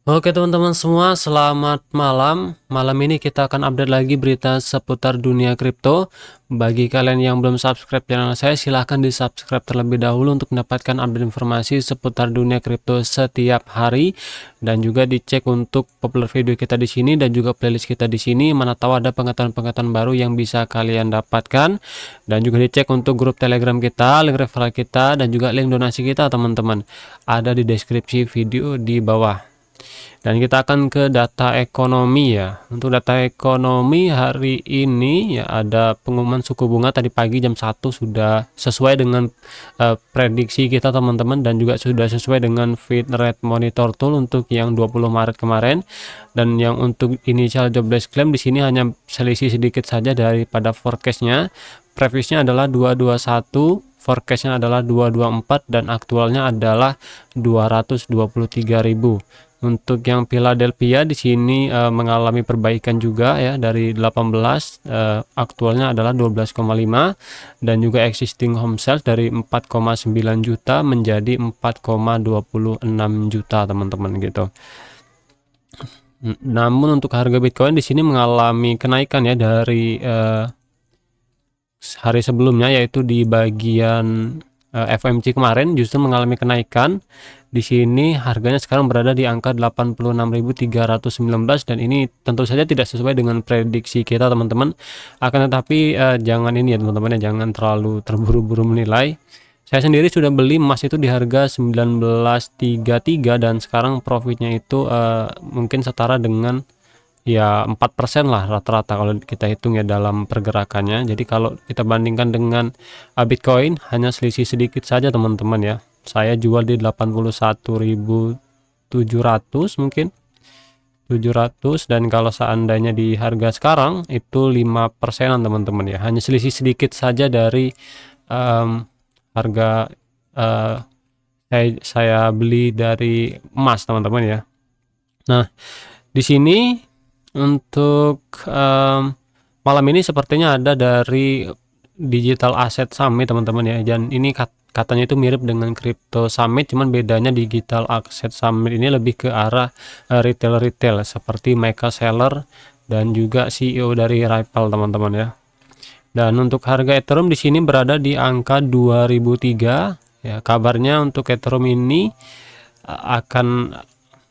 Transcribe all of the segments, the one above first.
Oke teman-teman semua, selamat malam. Malam ini kita akan update lagi berita seputar dunia kripto. Bagi kalian yang belum subscribe channel saya, silahkan di subscribe terlebih dahulu untuk mendapatkan update informasi seputar dunia kripto setiap hari. Dan juga dicek untuk popular video kita di sini dan juga playlist kita di sini. Mana tahu ada pengetahuan-pengetahuan baru yang bisa kalian dapatkan. Dan juga dicek untuk grup Telegram kita, link referral kita, dan juga link donasi kita teman-teman. Ada di deskripsi video di bawah. Dan kita akan ke data ekonomi ya. Untuk data ekonomi hari ini ya ada pengumuman suku bunga tadi pagi jam 1 sudah sesuai dengan prediksi kita teman-teman, dan juga sudah sesuai dengan Fed Rate Monitor Tool untuk yang 20 Maret kemarin. Dan yang untuk initial jobless claim di sini hanya selisih sedikit saja daripada forecastnya. Previousnya adalah 221, forecastnya adalah 224, dan aktualnya adalah 223.000. Untuk yang Philadelphia di sini mengalami perbaikan juga ya, dari 18 aktualnya adalah 12,5, dan juga existing home sales dari 4,9 juta menjadi 4,26 juta teman-teman gitu. Namun untuk harga Bitcoin di sini mengalami kenaikan ya dari hari sebelumnya, yaitu di bagian FOMC kemarin justru mengalami kenaikan. Di sini harganya sekarang berada di angka 86.319, dan ini tentu saja tidak sesuai dengan prediksi kita teman-teman. Akan tetapi jangan ini ya teman-teman ya, jangan terlalu terburu-buru menilai. Saya sendiri sudah beli emas itu di harga 1933, dan sekarang profitnya itu mungkin setara dengan ya 4% lah rata-rata kalau kita hitung ya dalam pergerakannya. Jadi kalau kita bandingkan dengan Bitcoin hanya selisih sedikit saja teman-teman ya. Saya jual di 81.700 mungkin 700, dan kalau seandainya di harga sekarang itu 5%-an teman-teman ya. Hanya selisih sedikit saja dari harga saya beli dari emas teman-teman ya. Nah, di sini untuk malam ini sepertinya ada dari Digital Asset Summit teman-teman ya, dan ini katanya itu mirip dengan Crypto Summit, cuman bedanya Digital Asset Summit ini lebih ke arah retail seperti Michael Saylor dan juga CEO dari Ripple teman-teman ya. Dan untuk harga Ethereum di sini berada di angka 2003 ya. Kabarnya untuk Ethereum ini akan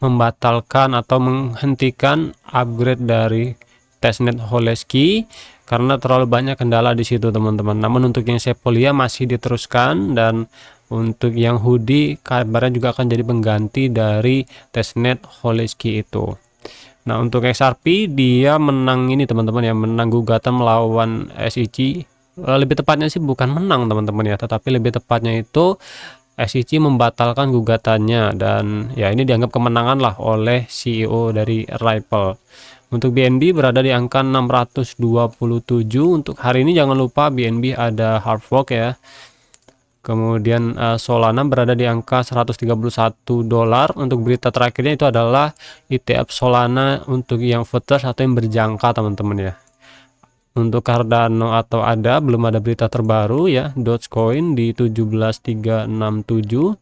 membatalkan atau menghentikan upgrade dari testnet Holesky karena terlalu banyak kendala di situ teman-teman. Namun untuk yang Sepolia masih diteruskan, dan untuk yang Hoodie kabarnya juga akan jadi pengganti dari testnet Holesky itu. Nah, untuk XRP dia menang ini teman-teman ya, menang gugatan melawan SEC. Lebih tepatnya sih bukan menang teman-teman ya, tetapi lebih tepatnya itu SEC membatalkan gugatannya, dan ya ini dianggap kemenangan lah oleh CEO dari Ripple. Untuk BNB berada di angka 627 untuk hari ini. Jangan lupa BNB ada hard fork ya. Kemudian Solana berada di angka 131 dolar. Untuk berita terakhirnya itu adalah ETF Solana untuk yang voters atau yang berjangka teman-teman ya. Untuk Cardano atau ADA belum ada berita terbaru ya. Dogecoin di 17.367,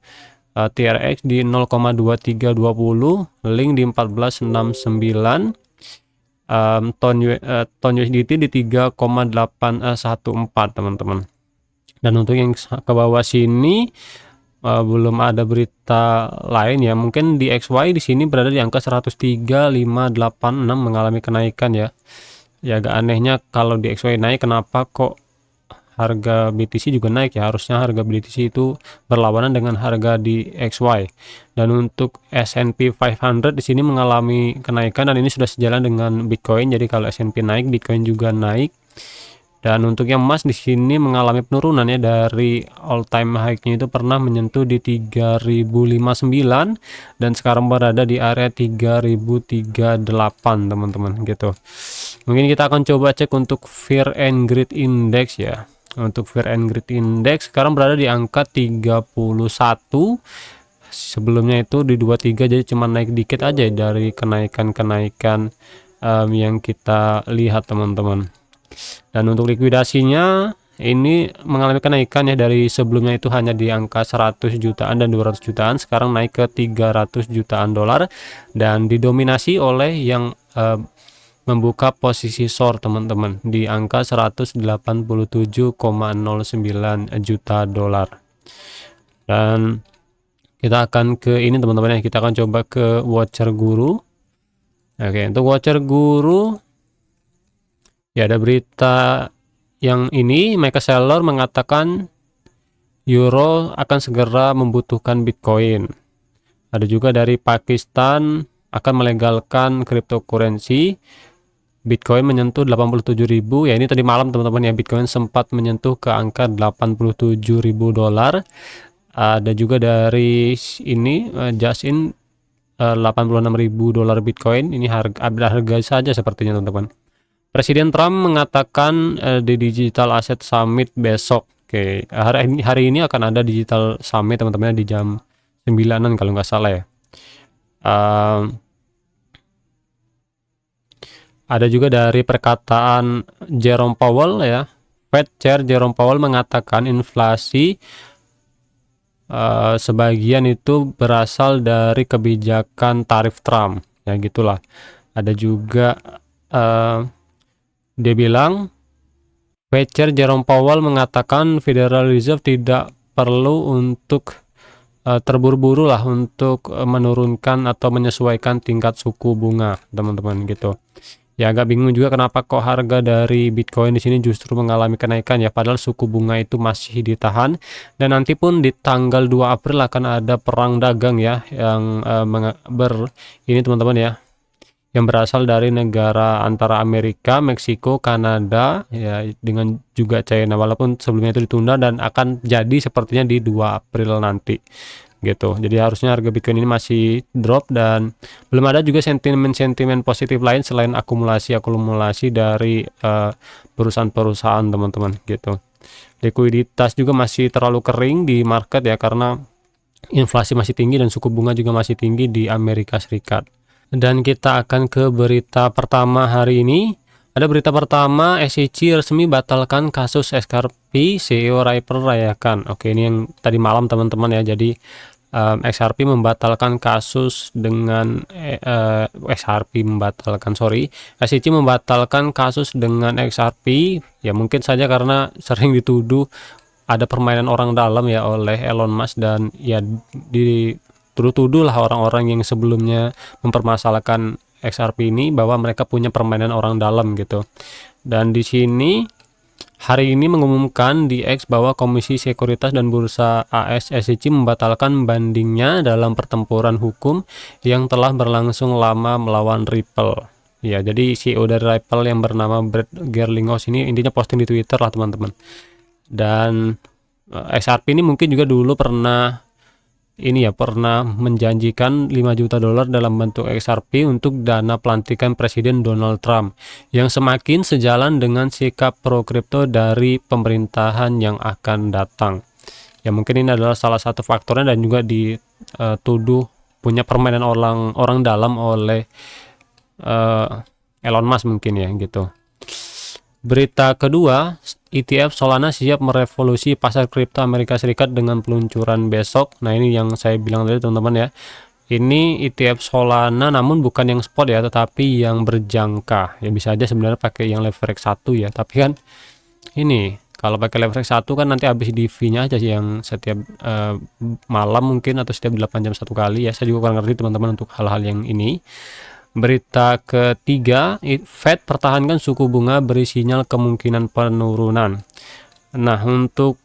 TRX di 0,2320, Link di 1469, ton USDT di 3,814 teman-teman. Dan untuk yang ke bawah sini belum ada berita lain ya. Mungkin di XY di sini berada di angka 103.586 mengalami kenaikan ya. Ya agak anehnya kalau di XY naik, kenapa kok harga BTC juga naik ya? Harusnya harga BTC itu berlawanan dengan harga di XY. Dan untuk S&P 500 di sini mengalami kenaikan, dan ini sudah sejalan dengan Bitcoin. Jadi kalau S&P naik, Bitcoin juga naik. Dan untuk yang emas di sini mengalami penurunan ya, dari all time high-nya itu pernah menyentuh di 3059, dan sekarang berada di area 3038 teman-teman gitu. Mungkin kita akan coba cek untuk Fear and Greed Index ya. Untuk Fear and Greed Index sekarang berada di angka 31. Sebelumnya itu di 23, jadi cuma naik dikit aja dari kenaikan yang kita lihat teman-teman. Dan untuk likuidasinya ini mengalami kenaikan ya, dari sebelumnya itu hanya di angka 100 jutaan dan 200 jutaan, sekarang naik ke 300 jutaan dolar dan didominasi oleh yang membuka posisi short teman-teman di angka 187,09 juta dolar. Dan kita akan ke ini teman-teman ya, kita akan coba ke Watcher Guru. Oke, untuk Watcher Guru ya ada berita yang ini, Michael Saylor mengatakan euro akan segera membutuhkan Bitcoin. Ada juga dari Pakistan akan melegalkan cryptocurrency. Bitcoin menyentuh 87.000 ya, ini tadi malam teman-teman ya, Bitcoin sempat menyentuh ke angka 87.000 dolar. Ada juga dari ini Jasin 86.000 dolar Bitcoin, ini harga saja sepertinya teman-teman. Presiden Trump mengatakan di Digital Asset Summit besok. Oke, hari ini akan ada Digital Summit teman-teman di jam 9-an kalau nggak salah ya. Ada juga dari perkataan Jerome Powell ya, Fed Chair Jerome Powell mengatakan inflasi sebagian itu berasal dari kebijakan tarif Trump ya, gitulah. Ada juga dia bilang, Fed Chair Jerome Powell mengatakan Federal Reserve tidak perlu untuk terburu-buru lah untuk menurunkan atau menyesuaikan tingkat suku bunga teman-teman gitu. Ya agak bingung juga kenapa kok harga dari Bitcoin di sini justru mengalami kenaikan ya, padahal suku bunga itu masih ditahan. Dan nanti pun di tanggal 2 April akan ada perang dagang ya, yang ini teman-teman ya, yang berasal dari negara antara Amerika, Meksiko, Kanada ya, dengan juga China, walaupun sebelumnya itu ditunda dan akan jadi sepertinya di 2 April nanti gitu. Jadi harusnya harga Bitcoin ini masih drop dan belum ada juga sentimen-sentimen positif lain selain akumulasi dari perusahaan-perusahaan teman-teman gitu. Likuiditas juga masih terlalu kering di market ya, karena inflasi masih tinggi dan suku bunga juga masih tinggi di Amerika Serikat. Dan kita akan ke berita pertama hari ini. Ada berita pertama, SEC resmi batalkan kasus XRP, CEO Ripple rayakan. Oke, ini yang tadi malam teman-teman ya. Jadi XRP membatalkan kasus dengan SEC membatalkan kasus dengan XRP. Ya mungkin saja karena sering dituduh ada permainan orang dalam ya oleh Elon Musk, dan ya dituduh lah orang-orang yang sebelumnya mempermasalahkan XRP ini bahwa mereka punya permainan orang dalam gitu. Dan di sini hari ini mengumumkan di X bahwa Komisi Sekuritas dan Bursa AS SEC membatalkan bandingnya dalam pertempuran hukum yang telah berlangsung lama melawan Ripple. Ya, jadi CEO dari Ripple yang bernama Brett Garlinghouse ini intinya posting di Twitter lah teman-teman. Dan XRP ini mungkin juga dulu pernah menjanjikan 5 juta dolar dalam bentuk XRP untuk dana pelantikan Presiden Donald Trump yang semakin sejalan dengan sikap pro kripto dari pemerintahan yang akan datang. Ya mungkin ini adalah salah satu faktornya, dan juga dituduh punya permainan orang dalam oleh Elon Musk mungkin ya gitu. Berita kedua, ETF Solana siap merevolusi pasar kripto Amerika Serikat dengan peluncuran besok. Nah ini yang saya bilang tadi teman-teman ya, ini ETF Solana namun bukan yang spot ya, tetapi yang berjangka ya. Bisa aja sebenarnya pakai yang leverage 1 ya, tapi kan ini kalau pakai leverage 1 kan nanti habis DV nya aja sih, yang setiap malam mungkin atau setiap 8 jam satu kali ya. Saya juga kurang ngerti teman-teman untuk hal-hal yang ini. Berita ketiga, Fed pertahankan suku bunga beri sinyal kemungkinan penurunan. Nah untuk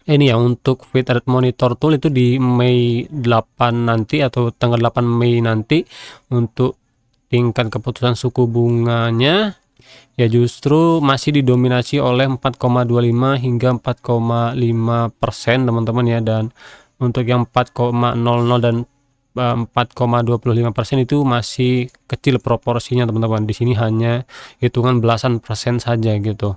ini ya, untuk Fed Rate Monitor Tool itu di Mei 8 nanti atau tanggal 8 Mei nanti, untuk tingkat keputusan suku bunganya ya justru masih didominasi oleh 4,25 hingga 4,5% teman-teman ya. Dan untuk yang 4,00 dan 4,25% itu masih kecil proporsinya teman-teman. Di sini hanya hitungan belasan persen saja gitu.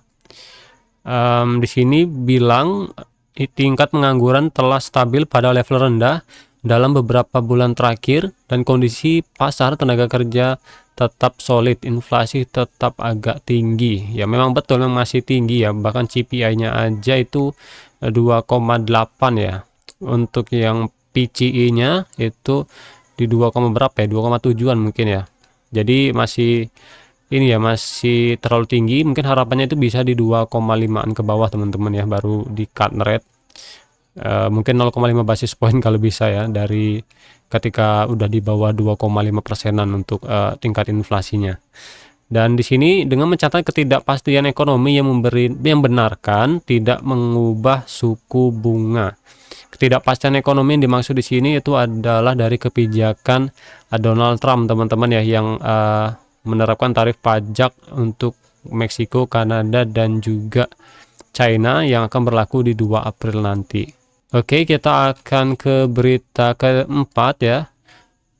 Di sini bilang tingkat pengangguran telah stabil pada level rendah dalam beberapa bulan terakhir, dan kondisi pasar tenaga kerja tetap solid, inflasi tetap agak tinggi. Ya memang betul, memang masih tinggi ya, bahkan CPI-nya aja itu 2,8 ya. Untuk yang PCE-nya itu di 2, berapa ya, 2,7an mungkin ya. Jadi masih ini ya, masih terlalu tinggi. Mungkin harapannya itu bisa di 2,5an ke bawah teman-teman ya, baru di cut rate. Mungkin 0,5 basis point kalau bisa ya, dari ketika udah di bawah 2,5 persenan untuk tingkat inflasinya. Dan di sini dengan mencatat ketidakpastian ekonomi yang benarkan tidak mengubah suku bunga. Ketidakpastian ekonomi yang dimaksud di sini itu adalah dari kebijakan Donald Trump teman-teman ya, yang menerapkan tarif pajak untuk Meksiko, Kanada, dan juga China yang akan berlaku di 2 April nanti. Oke, kita akan ke berita keempat ya.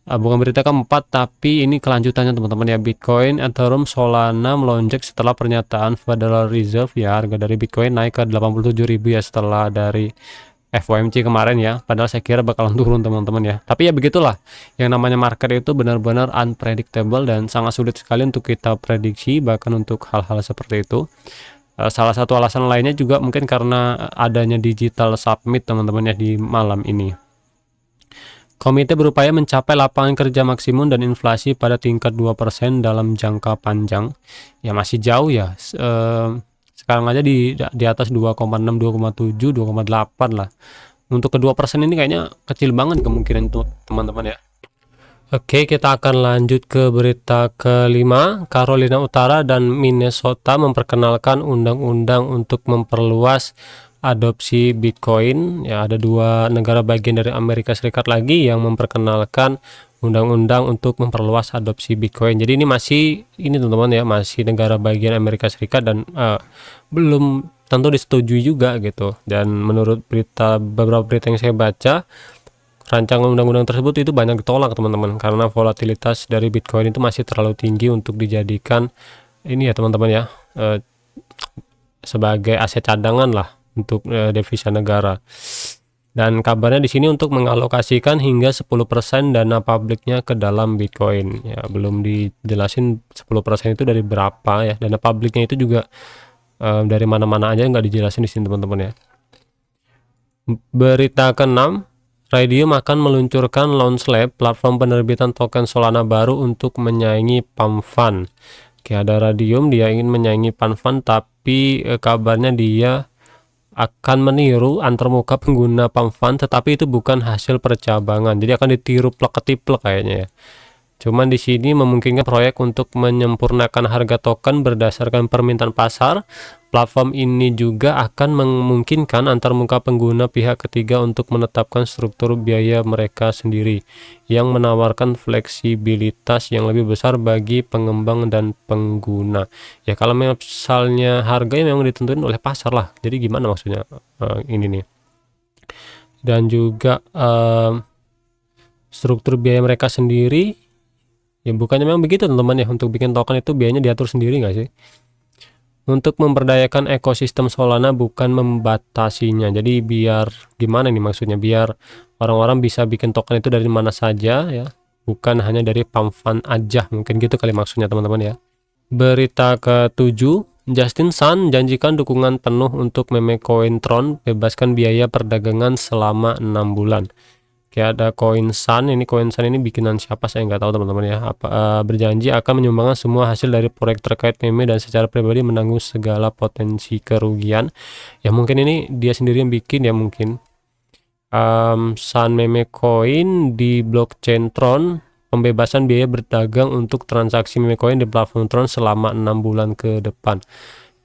Bukan berita keempat, tapi ini kelanjutannya teman-teman ya. Bitcoin, Ethereum, Solana melonjak setelah pernyataan Federal Reserve ya. Harga dari Bitcoin naik ke 87.000 ya setelah dari FOMC kemarin ya. Padahal saya kira bakalan turun teman-teman ya. Tapi ya begitulah. Yang namanya market itu benar-benar unpredictable dan sangat sulit sekali untuk kita prediksi, bahkan untuk hal-hal seperti itu. Salah satu alasan lainnya juga mungkin karena adanya digital summit teman-teman ya di malam ini. Komite berupaya mencapai lapangan kerja maksimum dan inflasi pada tingkat 2% dalam jangka panjang. Ya masih jauh ya. Sekarang aja di atas 2,6, 2,7, 2,8 lah. Untuk ke 2% ini kayaknya kecil banget kemungkinan untuk teman-teman ya. Oke, kita akan lanjut ke berita kelima. Carolina Utara dan Minnesota memperkenalkan undang-undang untuk memperluas adopsi Bitcoin. Ya, ada 2 negara bagian dari Amerika Serikat lagi yang memperkenalkan undang-undang untuk memperluas adopsi Bitcoin. Jadi ini teman-teman ya, masih negara bagian Amerika Serikat dan belum tentu disetujui juga gitu. Dan menurut beberapa berita yang saya baca, rancangan undang-undang tersebut itu banyak ditolak teman-teman, karena volatilitas dari Bitcoin itu masih terlalu tinggi untuk dijadikan ini ya teman-teman ya, sebagai aset cadangan lah untuk devisa negara. Dan kabarnya di sini untuk mengalokasikan hingga 10% dana publiknya ke dalam Bitcoin. Ya, belum dijelasin 10% itu dari berapa ya. Dana publiknya itu juga dari mana-mana aja, nggak dijelasin di sini teman-teman ya. Berita ke-6, Raydium akan meluncurkan Launch Lab, platform penerbitan token Solana baru untuk menyaingi PumpFund. Ada Raydium, dia ingin menyaingi PumpFund, tapi kabarnya dia akan meniru antarmuka pengguna PumpFund, tetapi itu bukan hasil percabangan. Jadi akan ditiru plek-ketiplek kayaknya ya. Cuman di sini memungkinkan proyek untuk menyempurnakan harga token berdasarkan permintaan pasar. Platform ini juga akan memungkinkan antarmuka pengguna pihak ketiga untuk menetapkan struktur biaya mereka sendiri, yang menawarkan fleksibilitas yang lebih besar bagi pengembang dan pengguna. Ya kalau misalnya harganya memang ditentukan oleh pasar lah. Jadi gimana maksudnya ini nih. Dan juga struktur biaya mereka sendiri. Ya bukannya memang begitu teman-teman ya, untuk bikin token itu biayanya diatur sendiri nggak sih? Untuk memberdayakan ekosistem Solana, bukan membatasinya. Jadi biar gimana nih maksudnya, biar orang-orang bisa bikin token itu dari mana saja ya, bukan hanya dari PumpFund aja, mungkin gitu kali maksudnya teman-teman ya. Berita ke-7, Justin Sun janjikan dukungan penuh untuk meme koin Tron, bebaskan biaya perdagangan selama 6 bulan. Kayak ada koin Sun ini bikinan siapa saya nggak tahu teman-teman ya. Berjanji akan menyumbangkan semua hasil dari proyek terkait meme dan secara pribadi menanggung segala potensi kerugian. Ya mungkin ini dia sendiri yang bikin ya mungkin. Sun meme coin di blockchain Tron, pembebasan biaya berdagang untuk transaksi meme coin di platform Tron selama 6 bulan ke depan.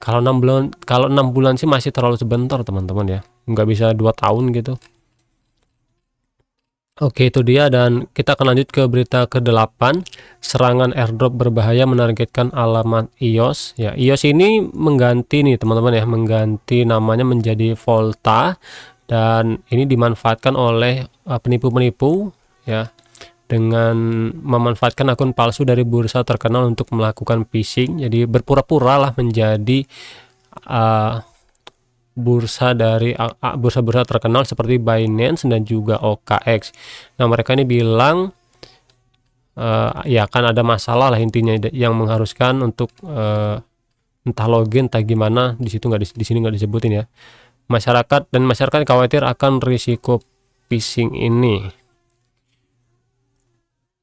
Kalau 6 bulan sih masih terlalu sebentar teman-teman ya. Nggak bisa 2 tahun gitu. Oke, itu dia, dan kita akan lanjut ke berita ke-8. Serangan airdrop berbahaya menargetkan alamat EOS. Ya, EOS ini mengganti nih teman-teman ya, mengganti namanya menjadi Volta, dan ini dimanfaatkan oleh penipu-penipu ya, dengan memanfaatkan akun palsu dari bursa terkenal untuk melakukan phishing. Jadi berpura-pura lah menjadi bursa-bursa terkenal seperti Binance dan juga OKX. Nah, mereka ini bilang ya kan ada masalah lah intinya yang mengharuskan untuk entah login entah gimana, di situ di sini nggak disebutin ya. Masyarakat khawatir akan risiko phishing ini.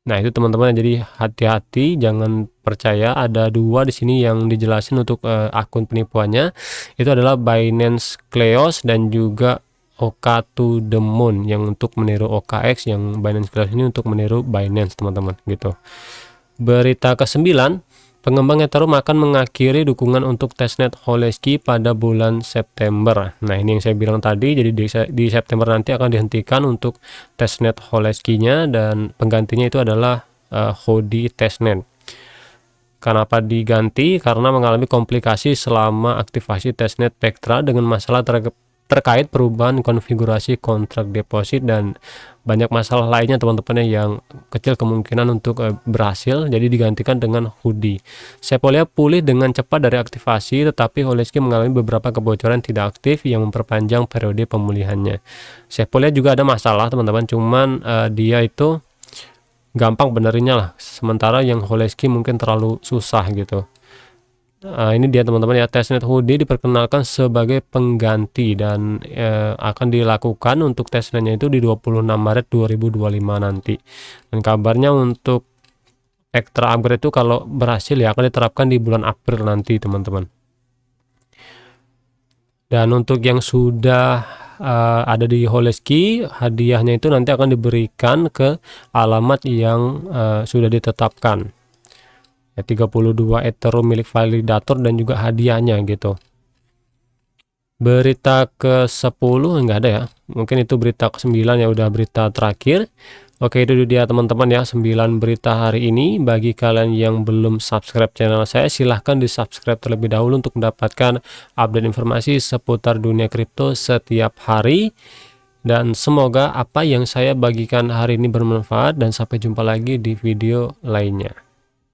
Nah, itu teman-teman, jadi hati-hati, jangan percaya. Ada dua di sini yang dijelasin untuk akun penipuannya. Itu adalah Binance Kleos dan juga OK to the Moon yang untuk meniru OKX, yang Binance Kleos ini untuk meniru Binance, teman-teman, gitu. Berita ke-9, pengembang Ethereum akan mengakhiri dukungan untuk testnet Holesky pada bulan September. Nah, ini yang saya bilang tadi, jadi di September nanti akan dihentikan untuk testnet Holesky-nya, dan penggantinya itu adalah Hodi testnet. Kenapa diganti? Karena mengalami komplikasi selama aktivasi testnet Pectra dengan masalah terkait perubahan konfigurasi kontrak deposit dan banyak masalah lainnya, teman-teman, yang kecil kemungkinan untuk berhasil, jadi digantikan dengan Hodi. Sepolia pulih dengan cepat dari aktivasi, tetapi Holesky mengalami beberapa kebocoran tidak aktif yang memperpanjang periode pemulihannya. Sepolia juga ada masalah, teman-teman, cuman dia itu gampang benerinnya lah, sementara yang Holesky mungkin terlalu susah gitu. Ini dia, teman-teman, ya, testnet Hodi diperkenalkan sebagai pengganti dan akan dilakukan untuk testnetnya itu di 26 Maret 2025 nanti. Dan kabarnya untuk extra upgrade itu kalau berhasil ya akan diterapkan di bulan April nanti, teman-teman. Dan untuk yang sudah ada di Holesky, hadiahnya itu nanti akan diberikan ke alamat yang sudah ditetapkan. Ya, 32 Ethereum milik validator dan juga hadiahnya gitu. Berita ke-10 enggak ada ya. Mungkin itu berita ke-9 ya, udah berita terakhir. Oke, itu dia, teman-teman, ya, 9 berita hari ini. Bagi kalian yang belum subscribe channel saya, silahkan di subscribe terlebih dahulu untuk mendapatkan update informasi seputar dunia kripto setiap hari. Dan semoga apa yang saya bagikan hari ini bermanfaat, dan sampai jumpa lagi di video lainnya.